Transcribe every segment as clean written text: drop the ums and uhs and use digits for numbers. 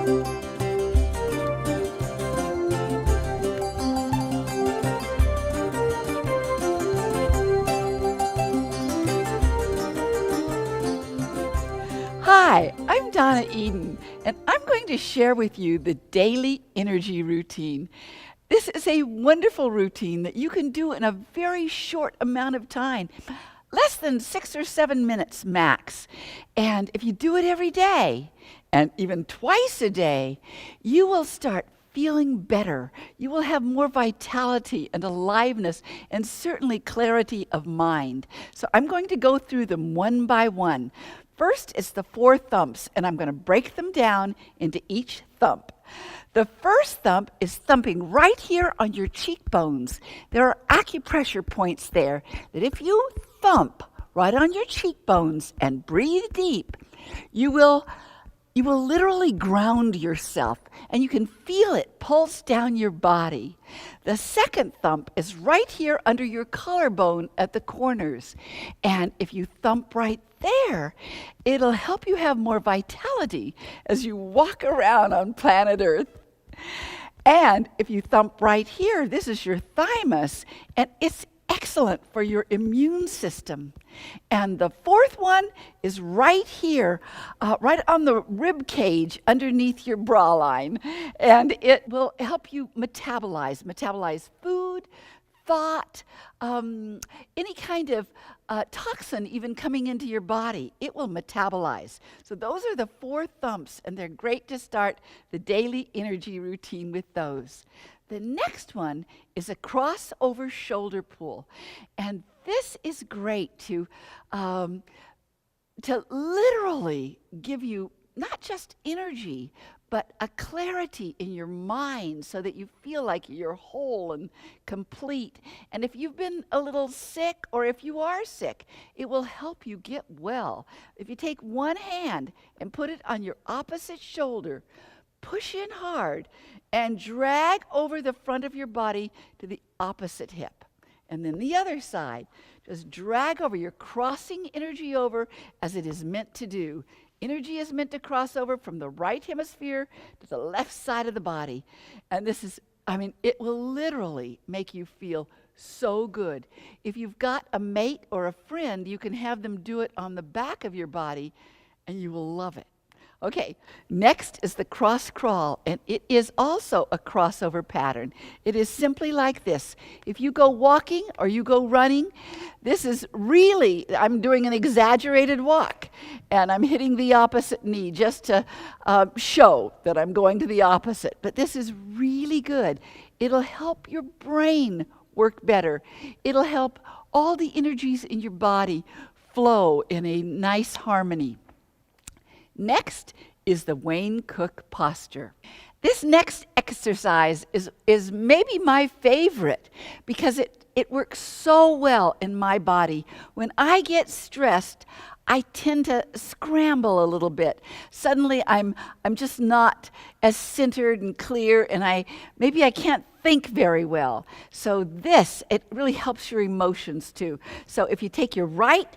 Hi, I'm Donna Eden, and I'm going to share with you the daily energy routine. This is a wonderful routine that you can do in a very short amount of time, less than 6 or 7 minutes max. And if you do it every day, and even twice a day, you will start feeling better. You will have more vitality and aliveness and certainly clarity of mind. So I'm going to go through them one by one. First is the 4 thumps, and I'm going to break them down into each thump. The first thump is thumping right here on your cheekbones. There are acupressure points there that if you thump right on your cheekbones and breathe deep, you will literally ground yourself, and you can feel it pulse down your body. The second thump is right here under your collarbone at the corners. And if you thump right there, it'll help you have more vitality as you walk around on planet Earth. And if you thump right here, this is your thymus, and it's excellent for your immune system. And the fourth one is right here, right on the rib cage underneath your bra line. And it will help you metabolize food, thought, any kind of toxin even coming into your body. It will metabolize. So those are the 4 thumps, and they're great to start the daily energy routine with those. The next one is a crossover shoulder pull. And this is great to literally give you not just energy, but a clarity in your mind so that you feel like you're whole and complete. And if you've been a little sick, or if you are sick, it will help you get well. If you take one hand and put it on your opposite shoulder, push in hard and drag over the front of your body to the opposite hip. And then the other side, just drag over. You're crossing energy over as it is meant to do. Energy is meant to cross over from the right hemisphere to the left side of the body. And this is, it will literally make you feel so good. If you've got a mate or a friend, you can have them do it on the back of your body, and you will love it. Okay, next is the cross crawl, and it is also a crossover pattern. It is simply like this. If you go walking or you go running, this is really, I'm doing an exaggerated walk, and I'm hitting the opposite knee just to show that I'm going to the opposite. But this is really good. It'll help your brain work better. It'll help all the energies in your body flow in a nice harmony. Next is the Wayne Cook posture. This next exercise is maybe my favorite because it works so well in my body. When I get stressed, I tend to scramble a little bit. Suddenly I'm just not as centered and clear, and maybe I can't think very well. So it really helps your emotions too. So if you take your right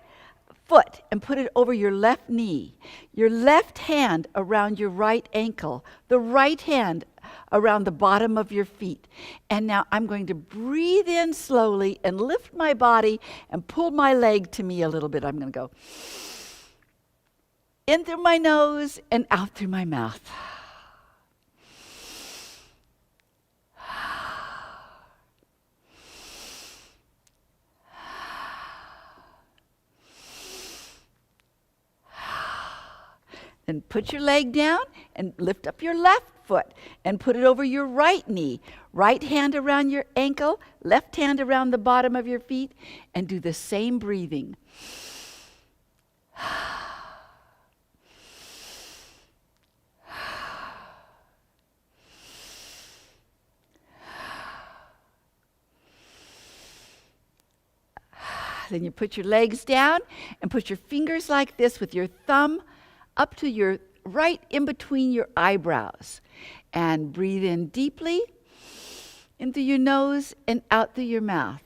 foot and put it over your left knee, your left hand around your right ankle, the right hand around the bottom of your feet. And now I'm going to breathe in slowly and lift my body and pull my leg to me a little bit. I'm going to go in through my nose and out through my mouth. Then put your leg down and lift up your left foot and put it over your right knee. Right hand around your ankle, left hand around the bottom of your feet, and do the same breathing. Then you put your legs down and put your fingers like this with your thumb up to your right in between your eyebrows. And breathe in deeply, in through your nose and out through your mouth.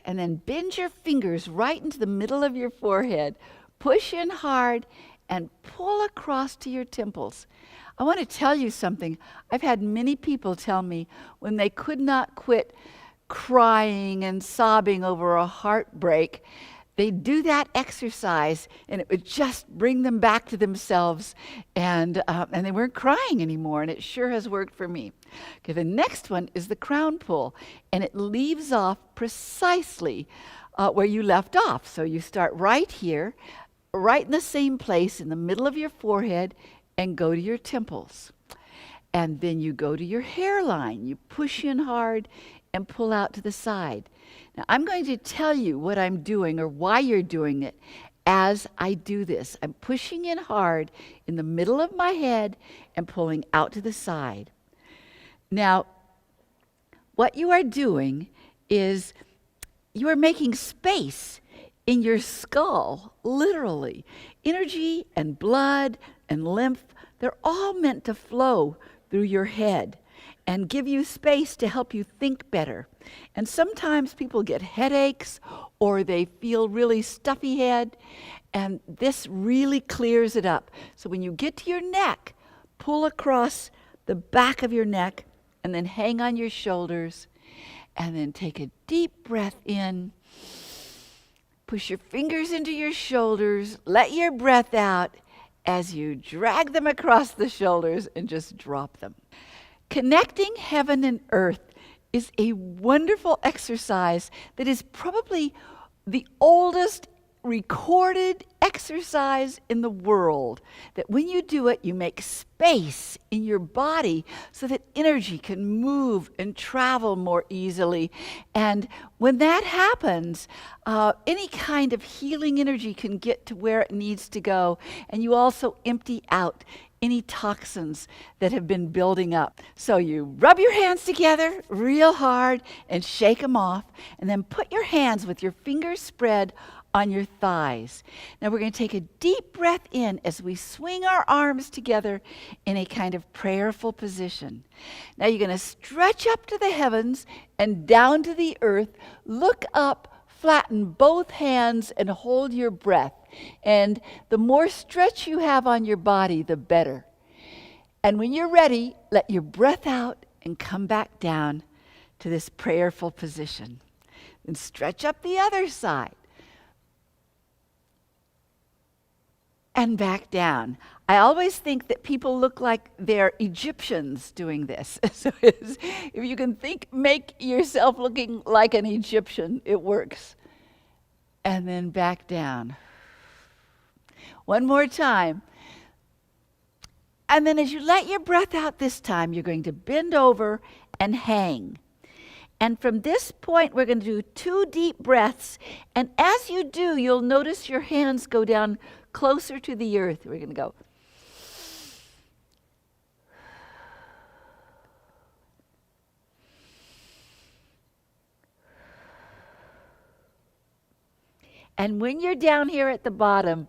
and then bend your fingers right into the middle of your forehead. Push in hard and pull across to your temples. I want to tell you something. I've had many people tell me when they could not quit crying and sobbing over a heartbreak, they'd do that exercise and it would just bring them back to themselves, and they weren't crying anymore, and it sure has worked for me. Okay, the next one is the crown pull, and it leaves off precisely where you left off. So you start right here, right in the same place in the middle of your forehead, and go to your temples. And then you go to your hairline. You push in hard and pull out to the side. Now, I'm going to tell you what I'm doing or why you're doing it as I do this. I'm pushing in hard in the middle of my head and pulling out to the side. Now, what you are doing is you are making space in your skull, literally. Energy and blood and lymph, they're all meant to flow through your head and give you space to help you think better. And sometimes people get headaches or they feel really stuffy head, and this really clears it up. So when you get to your neck, pull across the back of your neck and then hang on your shoulders, and then take a deep breath in. Push your fingers into your shoulders, let your breath out as you drag them across the shoulders and just drop them. Connecting heaven and earth is a wonderful exercise that is probably the oldest recorded exercise in the world. That when you do it, you make space in your body so that energy can move and travel more easily. And when that happens, any kind of healing energy can get to where it needs to go. And you also empty out any toxins that have been building up. So you rub your hands together real hard and shake them off, and then put your hands with your fingers spread on your thighs. Now we're going to take a deep breath in as we swing our arms together in a kind of prayerful position. Now you're going to stretch up to the heavens and down to the earth. Look up, flatten both hands, and hold your breath. And the more stretch you have on your body, the better. And when you're ready, let your breath out and come back down to this prayerful position. And stretch up the other side. And back down. I always think that people look like they're Egyptians doing this. So if you can make yourself looking like an Egyptian, it works. And then back down. One more time. And then as you let your breath out this time, you're going to bend over and hang. And from this point, we're going to do 2 deep breaths. And as you do, you'll notice your hands go down closer to the earth. We're going to go. And when you're down here at the bottom,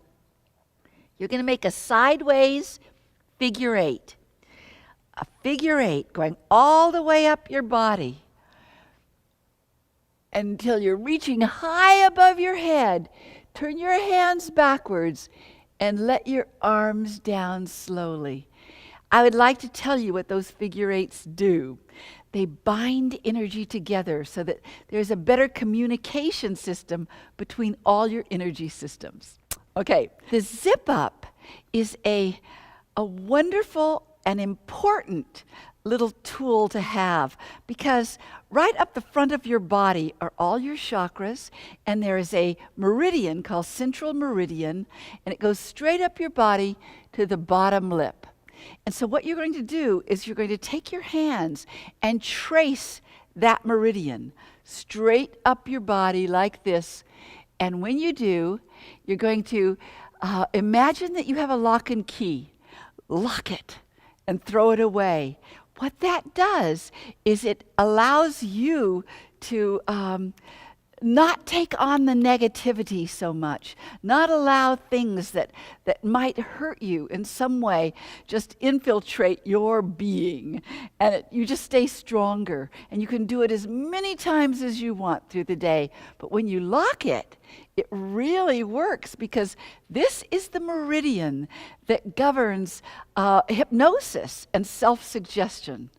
you're going to make a sideways figure 8. A figure 8 going all the way up your body until you're reaching high above your head. Turn your hands backwards and let your arms down slowly. I would like to tell you what those figure 8s do. They bind energy together so that there's a better communication system between all your energy systems. Okay, the zip up is a wonderful and important little tool to have, because right up the front of your body are all your chakras, and there is a meridian called central meridian, and it goes straight up your body to the bottom lip. And so what you're going to do is you're going to take your hands and trace that meridian straight up your body like this. And when you do, you're going to imagine that you have a lock and key. Lock it and throw it away. What that does is it allows you to not take on the negativity so much, not allow things that might hurt you in some way just infiltrate your being, and you just stay stronger, and you can do it as many times as you want through the day. But when you lock it, it really works, because this is the meridian that governs hypnosis and self-suggestion.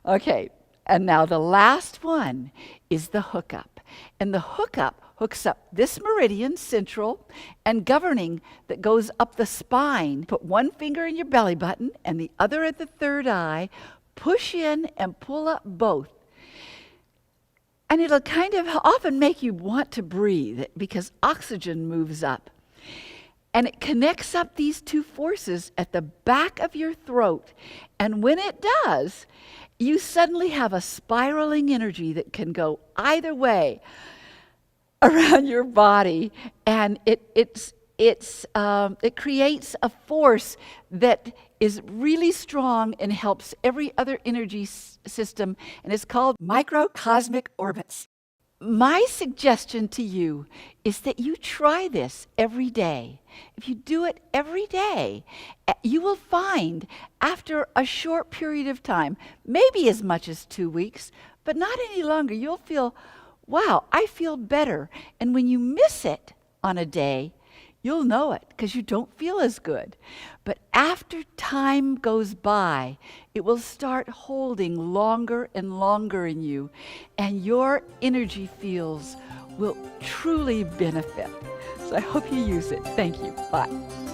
Okay, and now the last one is the hookup. And the hookup hooks up this meridian, central, and governing, that goes up the spine. Put one finger in your belly button and the other at the third eye. Push in and pull up both. And it'll kind of often make you want to breathe, because oxygen moves up. And it connects up these two forces at the back of your throat. And when it does, you suddenly have a spiraling energy that can go either way around your body, and it creates a force that is really strong and helps every other energy system, and it's called microcosmic orbits. My suggestion to you is that you try this every day. If you do it every day, you will find after a short period of time, maybe as much as 2 weeks, but not any longer, you'll feel, wow, I feel better. And when you miss it on a day, you'll know it, because you don't feel as good. But after time goes by, it will start holding longer and longer in you, and your energy fields will truly benefit. So I hope you use it. Thank you. Bye.